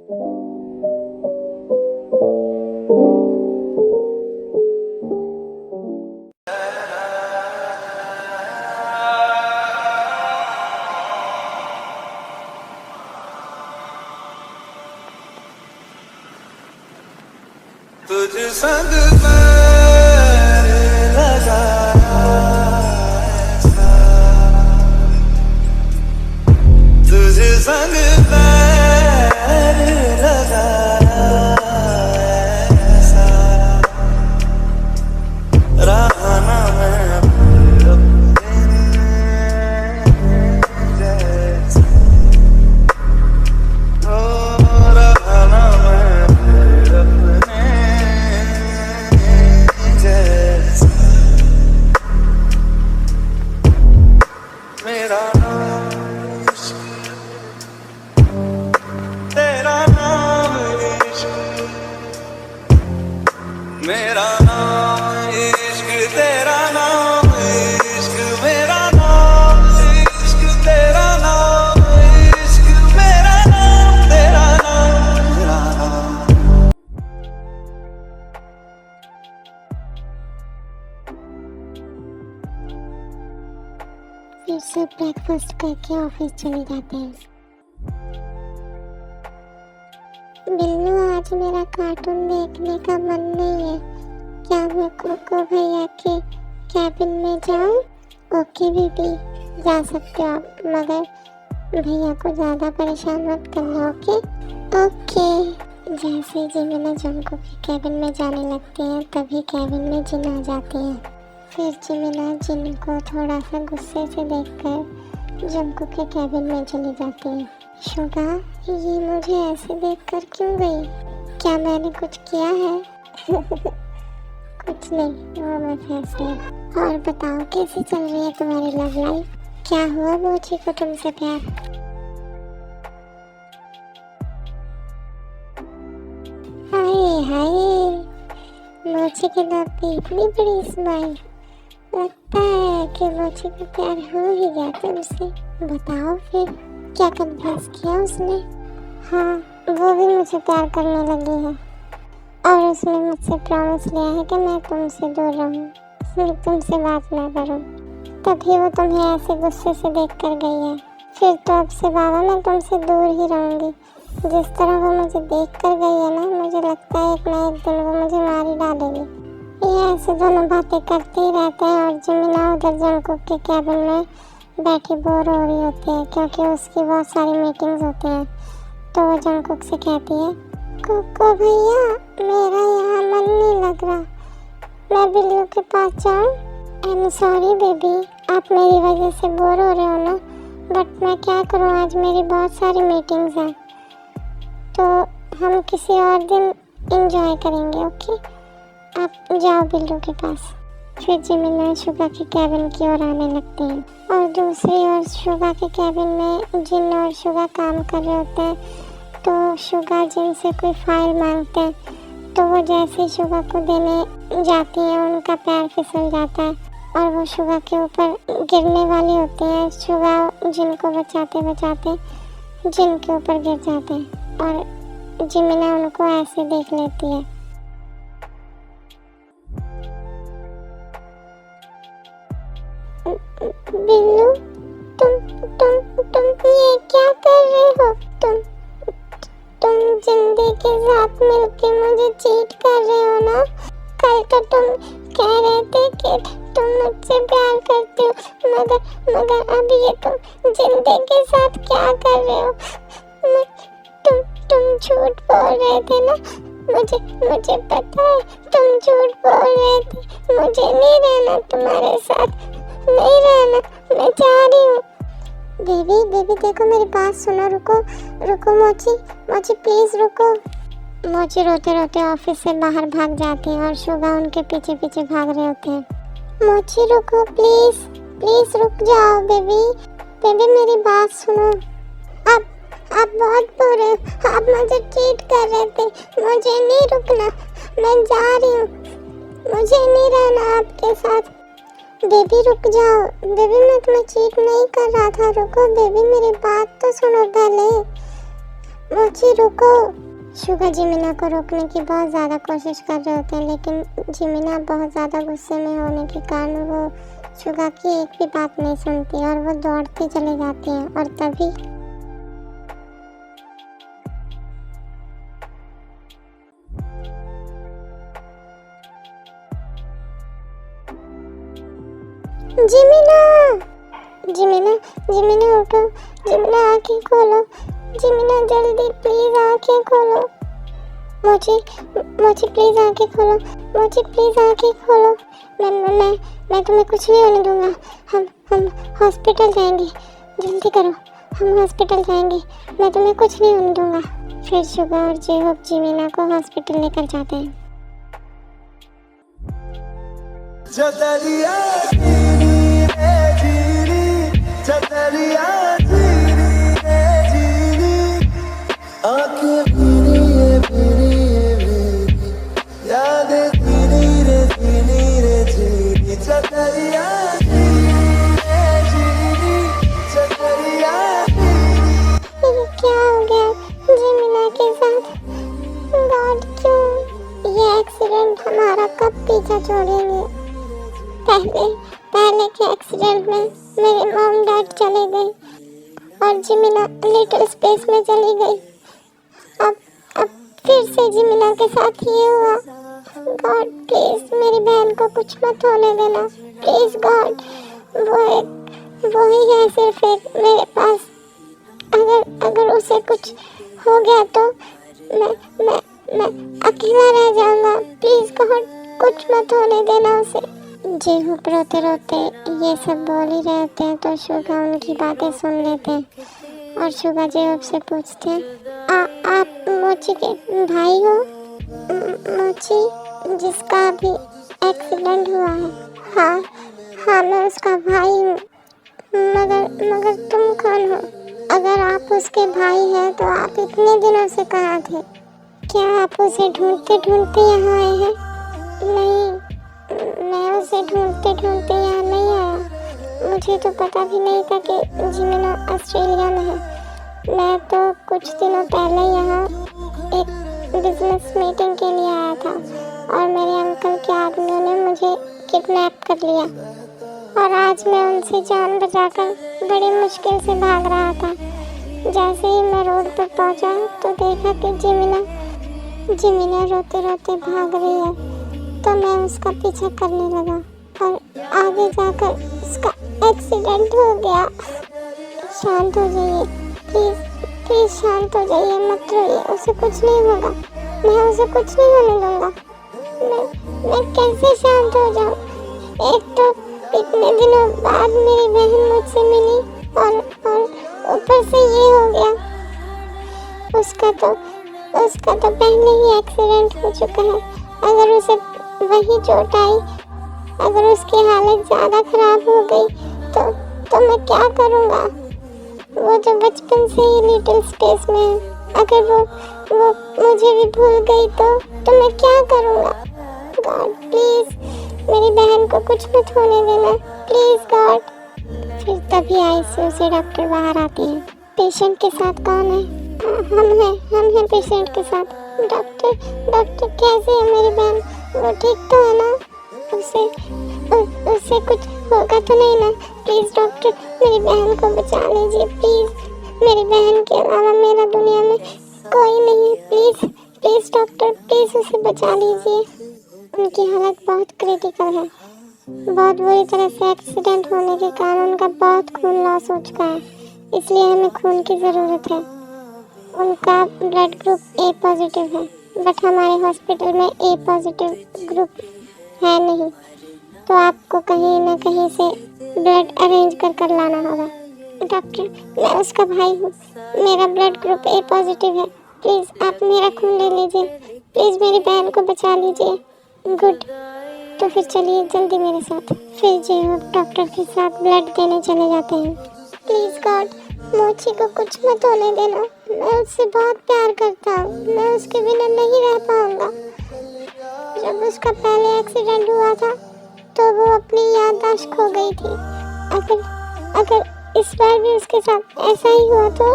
तुझ संग पैर लगाया ऐसा, तुझ संग पैर लगाया ऐसा, रहा ना मैं अपने जैसा, ओ रहा ना मैं अपने जैसा। मेरा नाम इश्क, तेरा नाम इश्क, मेरा नाम इश्क, तेरा नाम इश्क, मेरा नाम इश्क, तेरा नाम इश्क, मेरा नाम, तेरा नाम, तेरा नाम। फिर से ब्रेकफास्ट करके ऑफिस चले जाते हैं। बिल्लू, आज मेरा कार्टून देखने का मन नहीं है, क्या मैं कोको भैया के कैबिन में जाऊं? ओके बेबी, जा सकते हो आप, मगर भैया को ज़्यादा परेशान मत करना। Okay okay. जैसे ही जिमिना जंको के कैबिन में जाने लगते हैं तभी कैबिन में जिन आ जाती है। फिर जिमिना जिन को थोड़ा सा गुस्से से देखकर जंको के कैबिन में चली जाती है। शुगा, ये मुझे ऐसे देखकर क्यों गई? क्या मैंने कुछ किया है? कुछ नहीं, वो मैं फैसले। और बताओ, कैसी चल रही है तुम्हारी लव लाइफ? क्या हुआ मोची को तुमसे प्यार? हाय हाय, मोची के नाम पे इतनी बड़ी स्माइल। लगता है कि मोची को प्यार हो ही गया तुमसे। बताओ फिर, क्या कन्फेस किया उसने? हाँ, वो भी मुझे प्यार करने लगी है और उसने मुझसे प्रॉमिस लिया है कि मैं तुमसे दूर रहूँ, सिर्फ तुमसे बात ना करूँ। तभी वो तुम्हें ऐसे गुस्से से देख कर गई है। फिर तो अब से बाबा मैं तुमसे दूर ही रहूँगी। जिस तरह वो मुझे देख कर गई है ना, मुझे लगता है एक ना एक दिन वो मुझे मार ही डालेगी। ये ऐसे दोनों बातें करते ही रहते हैं और जिमिना उधर जंकुक के कैबिन में बैठी बोर हो रही होती है क्योंकि उसकी बहुत सारी मीटिंग्स होती हैं। तो वो जंकुक से कहती है, कोको भैया, मेरा यहाँ मन नहीं लग रहा, मैं बिल्लू के पास जाऊँ? आई एम सॉरी बेबी, आप मेरी वजह से बोर हो रहे हो ना, बट मैं क्या करूँ, आज मेरी बहुत सारी मीटिंग्स हैं, तो हम किसी और दिन एंजॉय करेंगे। ओके, आप जाओ बिल्लू के पास। फिर जिमिना शुगा के कैबिन की ओर आने लगते हैं और दूसरी ओर शुगा के कैबिन में जिन और शुगा काम कर रहे होते हैं। तो शुगा जिन से कोई फाइल मांगते हैं, तो वो जैसे ही शुगा को देने जाती है उनका पैर फिसल जाता है और वो शुगा के ऊपर गिरने वाली होती है। शुगा जिनको बचाते बचाते जिन के ऊपर गिर जाते हैं और जिमिना उनको ऐसे देख लेती है। बिल्लू, तुम ये क्या कर रहे हो? तुम जिंदगी के साथ मिलके मुझे चीट कर रहे हो ना? कल तो तुम कह रहे थे कि तुम मुझसे प्यार करते हो, मगर अब ये तुम जिंदगी के साथ क्या कर रहे हो? तुम झूठ बोल रहे थे ना, मुझे पता है तुम झूठ बोल रहे थे। मुझे नहीं रहना तुम्हारे साथ, नहीं रहना, मैं जा रही हूँ। बेबी देखो, मेरी बात सुनो, रुको मोची प्लीज रुको। मोची रोते रोते ऑफिस से बाहर भाग जाती है और शुगा उनके पीछे पीछे भाग रहे होते हैं। मोची रुको प्लीज रुक जाओ बेबी मेरी बात सुनो। आप बहुत बुरे हो, आप मुझे चीट कर रहे थे, मुझे नहीं रुकना, मैं जा रही हूँ, मुझे नहीं रहना आपके साथ। बेबी रुक जाओ, बेबी मैं तुम्हें चीट नहीं कर रहा था, रुको बेबी मेरी बात तो सुनो पहले। मोची रुको। शुगा जिमिना को रोकने की बहुत ज़्यादा कोशिश कर रहे होते हैं, लेकिन जिमिना बहुत ज़्यादा गुस्से में होने के कारण वो शुगा की एक भी बात नहीं सुनती और वो दौड़ती चली जाती है। और तभी जिमिना, जिमिना, जिमिना उठो, जिमिना आंखें खोलो, जिमिना जल्दी प्लीज आंखें खोलो। मोची, मोची प्लीज आंखें खोलो, मोची प्लीज आंखें खोलो। मैं तुम्हें कुछ नहीं होने दूंगा। हम हॉस्पिटल जाएंगे, जल्दी करो, हम हॉस्पिटल जाएंगे, मैं तुम्हें कुछ नहीं होने दूंगा। फिर शुगा और जेहोप जिमिना को हॉस्पिटल लेकर जाते हैं। चतरिया जीनी रे जीनी, चतरिया जीनी रे जीनी, आंखें भीनी है मेरी, यादें जीनी रे जीनी, चतरिया जीनी रे जीनी, चतरिया जीनी। ये क्या हो गया जिमिना के साथ? गॉड, क्यों ये एक्सीडेंट हमारा कब पीछा छोड़ेंगे? पहले के एक्सीडेंट में मेरे मॉम डैड चले गए और जिमिना लिटिल स्पेस में चली गई। अब फिर से जिमिना के साथ ये हुआ। गॉड प्लीज मेरी बहन को कुछ मत होने देना, प्लीज गॉड। वो ही है सिर्फ एक मेरे पास। अगर उसे कुछ हो गया तो मैं अकेला रह जाऊंगा। प्लीज गॉड कुछ मत होने देना उसे। जेहोप रोते रोते ये सब बोल ही रहे होते हैं तो शुगा उनकी बातें सुन लेते हैं और शुगा जेहोप से पूछते हैं, आप मोची के भाई हो? मोची जिसका अभी एक्सीडेंट हुआ है। हाँ मैं उसका भाई हूँ। मगर तुम कौन हो? अगर आप उसके भाई हैं तो आप इतने दिनों से कहाँ थे? क्या आप उसे ढूंढते ढूंढते यहाँ आए हैं? नहीं, मैं उसे ढूंढते ढूंढते यहाँ नहीं आया। मुझे तो पता भी नहीं था कि जिमिना ऑस्ट्रेलिया में है। मैं तो कुछ दिनों पहले यहाँ एक बिजनेस मीटिंग के लिए आया था और मेरे अंकल के आदमियों ने मुझे किडनैप कर लिया और आज मैं उनसे जान बचाकर बड़ी मुश्किल से भाग रहा था। जैसे ही मैं रोड पर पहुँचा तो देखा कि जिमिना रोते रोते भाग रही है, तो मैं उसका पीछा करने लगा और आगे जाकर उसका एक्सीडेंट हो गया। शांत हो जाइए प्लीज शांत हो जाइए, मत रोइए, उसे कुछ नहीं होगा। मैं उसे कुछ नहीं होने दूंगा। मैं कैसे शांत हो जाऊं? एक तो इतने दिनों बाद मेरी बहन मुझसे मिली और ऊपर से ये हो गया। उसका तो पहले ही एक्सीडेंट हो चुका है। अगर उसे वही चोट आई, अगर उसकी हालत ज़्यादा खराब हो गई तो मैं क्या करूँगा? वो जो बचपन से ही लिटिल स्पेस में है, अगर वो मुझे भी भूल गई तो मैं क्या करूँगा? गॉड प्लीज़ मेरी बहन को कुछ मत होने देना, प्लीज़ गॉड। फिर तभी आईसीयू से डॉक्टर बाहर आती है। पेशेंट के साथ कौन है? हम हैं पेशेंट के साथ। डॉक्टर कैसे है मेरी बहन? वो ठीक तो है ना? उससे कुछ होगा तो नहीं ना? प्लीज़ डॉक्टर मेरी बहन को बचा लीजिए, प्लीज़। मेरी बहन के अलावा मेरा दुनिया में कोई नहीं है, प्लीज़ डॉक्टर प्लीज़ उसे बचा लीजिए। उनकी हालत बहुत क्रिटिकल है। बहुत बुरी तरह से एक्सीडेंट होने के कारण उनका बहुत खून लॉस हो चुका है, इसलिए हमें खून की ज़रूरत है। उनका ब्लड ग्रुप ए पॉजिटिव है, बट हमारे हॉस्पिटल में ए पॉजिटिव ग्रुप है नहीं, तो आपको कहीं ना कहीं से ब्लड अरेंज कर लाना होगा। डॉक्टर मैं उसका भाई हूँ, मेरा ब्लड ग्रुप ए पॉजिटिव है, प्लीज़ आप मेरा खून ले लीजिए, प्लीज़ मेरी बहन को बचा लीजिए। गुड, तो फिर चलिए जल्दी मेरे साथ। फिर जेहोप डॉक्टर के साथ ब्लड देने चले जाते हैं। प्लीज़ गॉड मोची को कुछ मत होने देना, मैं उससे बहुत प्यार करता हूँ, मैं उसके बिना नहीं रह पाऊँगा। जब उसका पहले एक्सीडेंट हुआ था तो वो अपनी याददाश्त खो गई थी। अगर इस बार भी उसके साथ ऐसा ही हुआ तो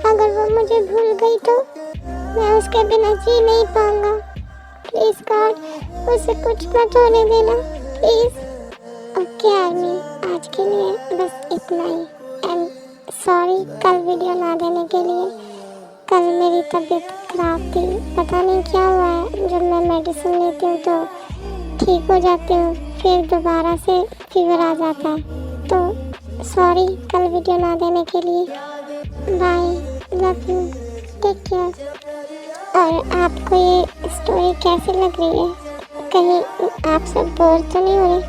अगर वो मुझे भूल गई तो मैं उसके बिना जी नहीं पाऊंगा। प्लीज़ गॉड उसे कुछ मत होने देना प्लीज़। ओके आर्मी, आज के लिए बस इतना ही। एंड सॉरी कल वीडियो ना देने के लिए। कल मेरी तबीयत खराब थी, पता नहीं क्या हुआ है। जब मैं मेडिसिन लेती हूँ तो ठीक हो जाती हूँ, फिर दोबारा से फीवर आ जाता है। तो सॉरी कल वीडियो ना देने के लिए। Bye, love you, take care. और आपको ये स्टोरी कैसी लग रही है? कहीं आप सब बोर तो नहीं हो रहे?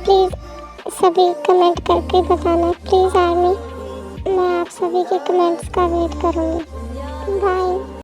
प्लीज़ सभी कमेंट करके बताना प्लीज़ आर्मी। मैं आप सभी के कमेंट्स का वेट करूँगी। बाय।